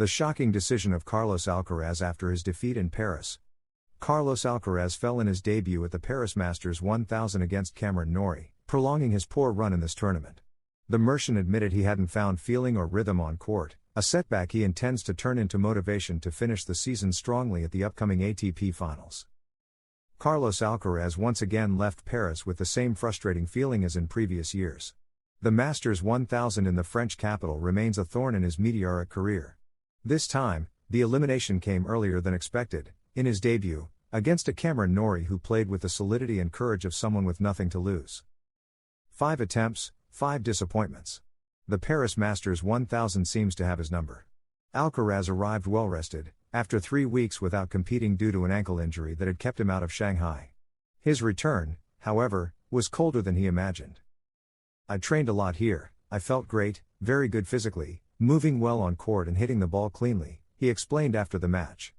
The shocking decision of Carlos Alcaraz after his defeat in Paris. Carlos Alcaraz fell in his debut at the Paris Masters 1000 against Cameron Norrie, prolonging his poor run in this tournament. The Mercian admitted he hadn't found feeling or rhythm on court, a setback he intends to turn into motivation to finish the season strongly at the upcoming ATP Finals. Carlos Alcaraz once again left Paris with the same frustrating feeling as in previous years. The Masters 1000 in the French capital remains a thorn in his meteoric career. This time, the elimination came earlier than expected, in his debut, against a Cameron Norrie who played with the solidity and courage of someone with nothing to lose. 5 attempts, 5 disappointments. The Paris Masters 1000 seems to have his number. Alcaraz arrived well rested, after 3 weeks without competing due to an ankle injury that had kept him out of Shanghai. His return, however, was colder than he imagined. "I trained a lot here, I felt great, very good physically, moving well on court and hitting the ball cleanly," he explained after the match.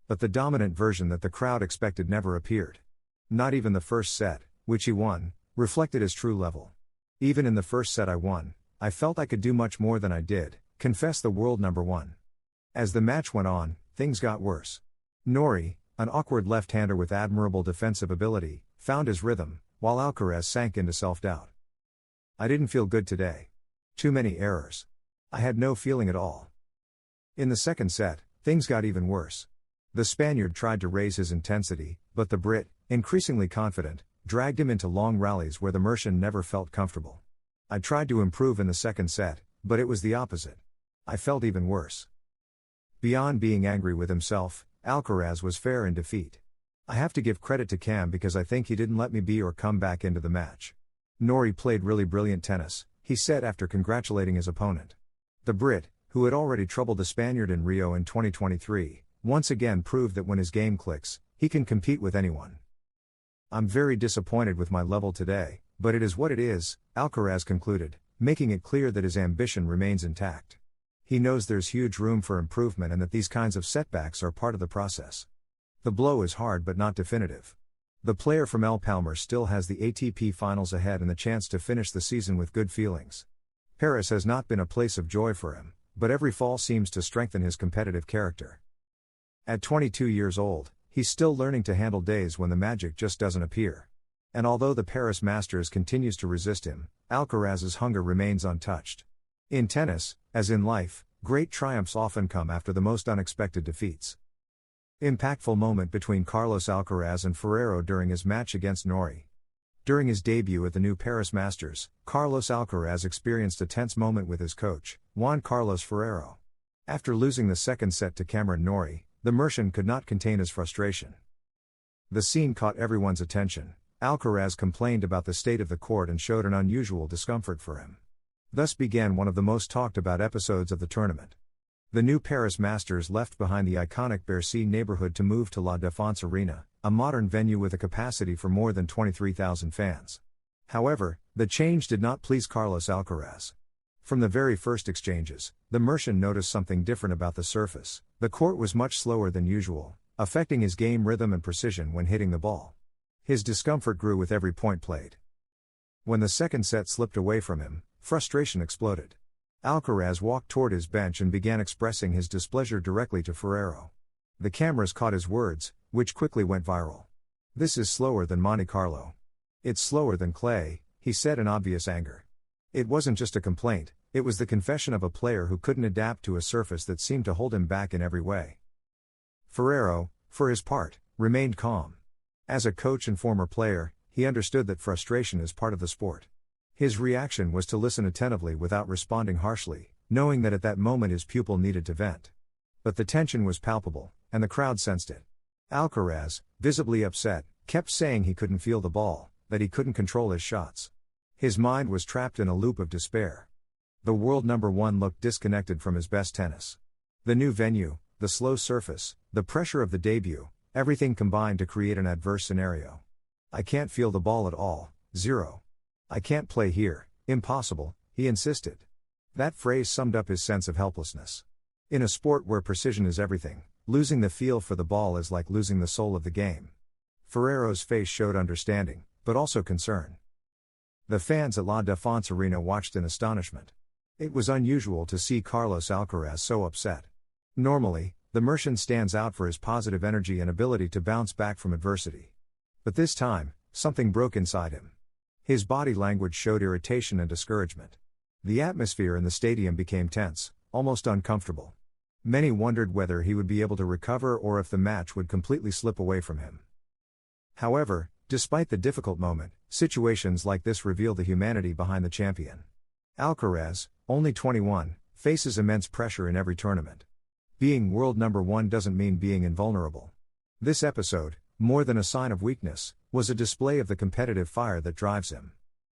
But the dominant version that the crowd expected never appeared. Not even the first set, which he won, reflected his true level. "Even in the first set I won, I felt I could do much more than I did," confessed the world number one. As the match went on, things got worse. Norrie, an awkward left-hander with admirable defensive ability, found his rhythm, while Alcaraz sank into self-doubt. "I didn't feel good today. Too many errors. I had no feeling at all." In the second set, things got even worse. The Spaniard tried to raise his intensity, but the Brit, increasingly confident, dragged him into long rallies where the Mercian never felt comfortable. "I tried to improve in the second set, but it was the opposite. I felt even worse." Beyond being angry with himself, Alcaraz was fair in defeat. "I have to give credit to Cam because I think he didn't let me be or come back into the match. Norrie played really brilliant tennis," he said after congratulating his opponent. The Brit, who had already troubled the Spaniard in Rio in 2023, once again proved that when his game clicks, he can compete with anyone. "I'm very disappointed with my level today, but it is what it is," Alcaraz concluded, making it clear that his ambition remains intact. He knows there's huge room for improvement and that these kinds of setbacks are part of the process. The blow is hard but not definitive. The player from El Palmar still has the ATP Finals ahead and the chance to finish the season with good feelings. Paris has not been a place of joy for him, but every fall seems to strengthen his competitive character. At 22 years old, he's still learning to handle days when the magic just doesn't appear. And although the Paris Masters continues to resist him, Alcaraz's hunger remains untouched. In tennis, as in life, great triumphs often come after the most unexpected defeats. Impactful moment between Carlos Alcaraz and Ferrero during his match against Norrie. During his debut at the new Paris Masters, Carlos Alcaraz experienced a tense moment with his coach, Juan Carlos Ferrero. After losing the second set to Cameron Norrie, the Mercian could not contain his frustration. The scene caught everyone's attention. Alcaraz complained about the state of the court and showed an unusual discomfort for him. Thus began one of the most talked about episodes of the tournament. The new Paris Masters left behind the iconic Bercy neighborhood to move to La Défense Arena, a modern venue with a capacity for more than 23,000 fans. However, the change did not please Carlos Alcaraz. From the very first exchanges, the Mercian noticed something different about the surface. The court was much slower than usual, affecting his game rhythm and precision when hitting the ball. His discomfort grew with every point played. When the second set slipped away from him, frustration exploded. Alcaraz walked toward his bench and began expressing his displeasure directly to Ferrero. The cameras caught his words, which quickly went viral. "This is slower than Monte Carlo. It's slower than clay," he said in obvious anger. It wasn't just a complaint, it was the confession of a player who couldn't adapt to a surface that seemed to hold him back in every way. Ferrero, for his part, remained calm. As a coach and former player, he understood that frustration is part of the sport. His reaction was to listen attentively without responding harshly, knowing that at that moment his pupil needed to vent. But the tension was palpable, and the crowd sensed it. Alcaraz, visibly upset, kept saying he couldn't feel the ball, that he couldn't control his shots. His mind was trapped in a loop of despair. The world number one looked disconnected from his best tennis. The new venue, the slow surface, the pressure of the debut, everything combined to create an adverse scenario. "I can't feel the ball at all, zero. I can't play here, impossible," he insisted. That phrase summed up his sense of helplessness. In a sport where precision is everything, losing the feel for the ball is like losing the soul of the game. Ferrero's face showed understanding, but also concern. The fans at La Défense Arena watched in astonishment. It was unusual to see Carlos Alcaraz so upset. Normally, the Mercian stands out for his positive energy and ability to bounce back from adversity. But this time, something broke inside him. His body language showed irritation and discouragement. The atmosphere in the stadium became tense, almost uncomfortable. Many wondered whether he would be able to recover or if the match would completely slip away from him. However, despite the difficult moment, situations like this reveal the humanity behind the champion. Alcaraz, only 21, faces immense pressure in every tournament. Being world number one doesn't mean being invulnerable. This episode, more than a sign of weakness, was a display of the competitive fire that drives him.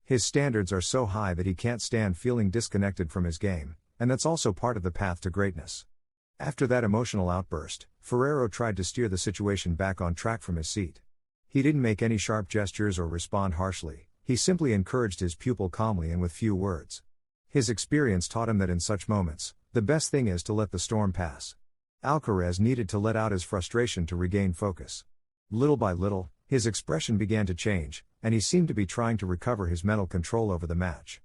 His standards are so high that he can't stand feeling disconnected from his game, and that's also part of the path to greatness. After that emotional outburst, Ferrero tried to steer the situation back on track from his seat. He didn't make any sharp gestures or respond harshly, he simply encouraged his pupil calmly and with few words. His experience taught him that in such moments, the best thing is to let the storm pass. Alcaraz needed to let out his frustration to regain focus. Little by little, his expression began to change, and he seemed to be trying to recover his mental control over the match.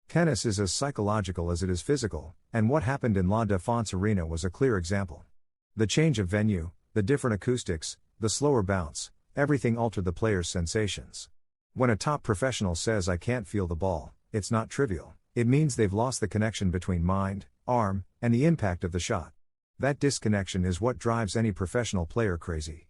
Tennis is as psychological as it is physical, and what happened in La Défense Arena was a clear example. The change of venue, the different acoustics, the slower bounce, everything altered the players' sensations. When a top professional says "I can't feel the ball," it's not trivial. It means they've lost the connection between mind, arm, and the impact of the shot. That disconnection is what drives any professional player crazy.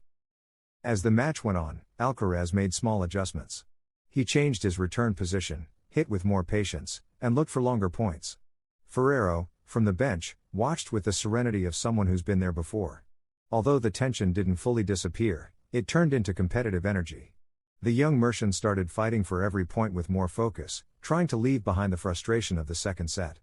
As the match went on, Alcaraz made small adjustments. He changed his return position, hit with more patience, and looked for longer points. Ferrero, from the bench, watched with the serenity of someone who's been there before. Although the tension didn't fully disappear, it turned into competitive energy. The young Mercian started fighting for every point with more focus, trying to leave behind the frustration of the second set.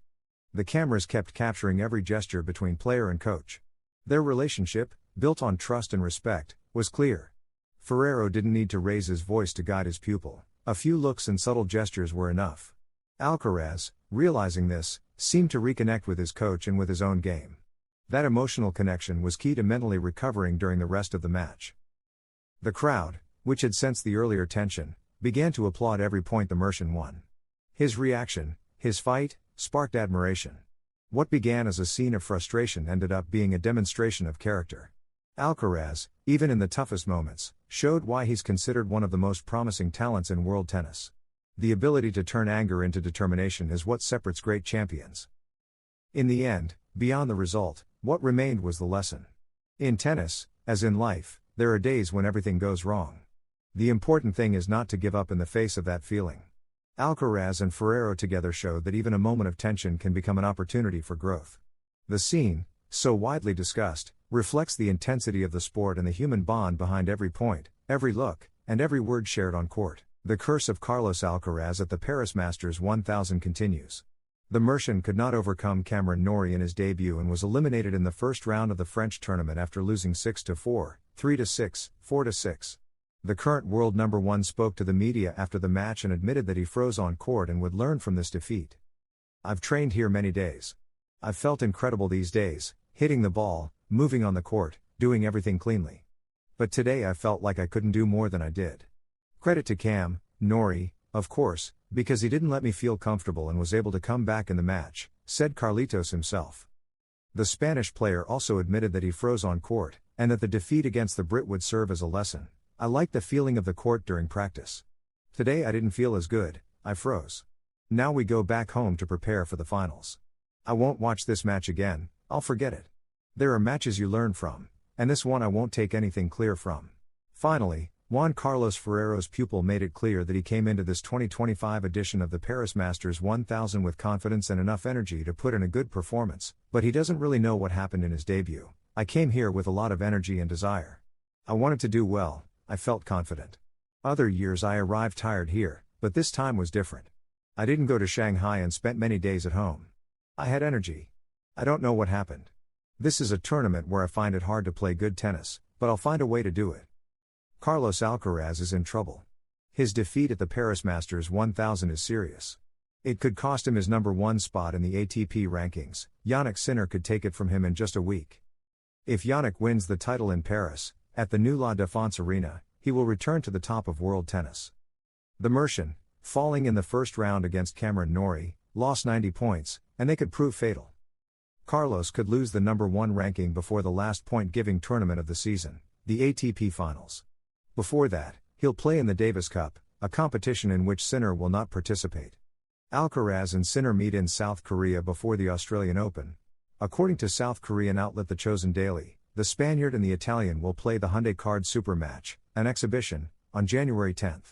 The cameras kept capturing every gesture between player and coach. Their relationship, built on trust and respect, was clear. Ferrero didn't need to raise his voice to guide his pupil. A few looks and subtle gestures were enough. Alcaraz, realizing this, seemed to reconnect with his coach and with his own game. That emotional connection was key to mentally recovering during the rest of the match. The crowd, which had sensed the earlier tension, began to applaud every point the Mercian won. His reaction, his fight, sparked admiration. What began as a scene of frustration ended up being a demonstration of character. Alcaraz, even in the toughest moments, showed why he's considered one of the most promising talents in world tennis. The ability to turn anger into determination is what separates great champions. In the end, beyond the result, what remained was the lesson. In tennis, as in life, there are days when everything goes wrong. The important thing is not to give up in the face of that feeling. Alcaraz and Ferrero together showed that even a moment of tension can become an opportunity for growth. The scene, so widely discussed, reflects the intensity of the sport and the human bond behind every point, every look, and every word shared on court. The curse of Carlos Alcaraz at the Paris Masters 1000 continues. The Mercian could not overcome Cameron Norrie in his debut and was eliminated in the first round of the French tournament after losing 6-4, 3-6, 4-6. The current world number one spoke to the media after the match and admitted that he froze on court and would learn from this defeat. "I've trained here many days. I've felt incredible these days, hitting the ball, moving on the court, doing everything cleanly. But today I felt like I couldn't do more than I did. Credit to Cam, Norrie, of course, because he didn't let me feel comfortable and was able to come back in the match," said Carlitos himself. The Spanish player also admitted that he froze on court, and that the defeat against the Brit would serve as a lesson. "I liked the feeling of the court during practice. Today I didn't feel as good, I froze. Now we go back home to prepare for the finals. I won't watch this match again, I'll forget it. There are matches you learn from, and this one I won't take anything clear from." Finally, Juan Carlos Ferrero's pupil made it clear that he came into this 2025 edition of the Paris Masters 1000 with confidence and enough energy to put in a good performance, but he doesn't really know what happened in his debut. "I came here with a lot of energy and desire. I wanted to do well, I felt confident. Other years I arrived tired here, but this time was different. I didn't go to Shanghai and spent many days at home. I had energy. I don't know what happened. This is a tournament where I find it hard to play good tennis, but I'll find a way to do it." Carlos Alcaraz is in trouble. His defeat at the Paris Masters 1000 is serious. It could cost him his number one spot in the ATP rankings. Jannik Sinner could take it from him in just a week. If Jannik wins the title in Paris, at the new La Défense Arena, he will return to the top of world tennis. The Mercian, falling in the first round against Cameron Norrie, lost 90 points, and they could prove fatal. Carlos could lose the number 1 ranking before the last point-giving tournament of the season, the ATP Finals. Before that, he'll play in the Davis Cup, a competition in which Sinner will not participate. Alcaraz and Sinner meet in South Korea before the Australian Open. According to South Korean outlet The Chosen Daily, the Spaniard and the Italian will play the Hyundai Card Super Match, an exhibition, on January 10.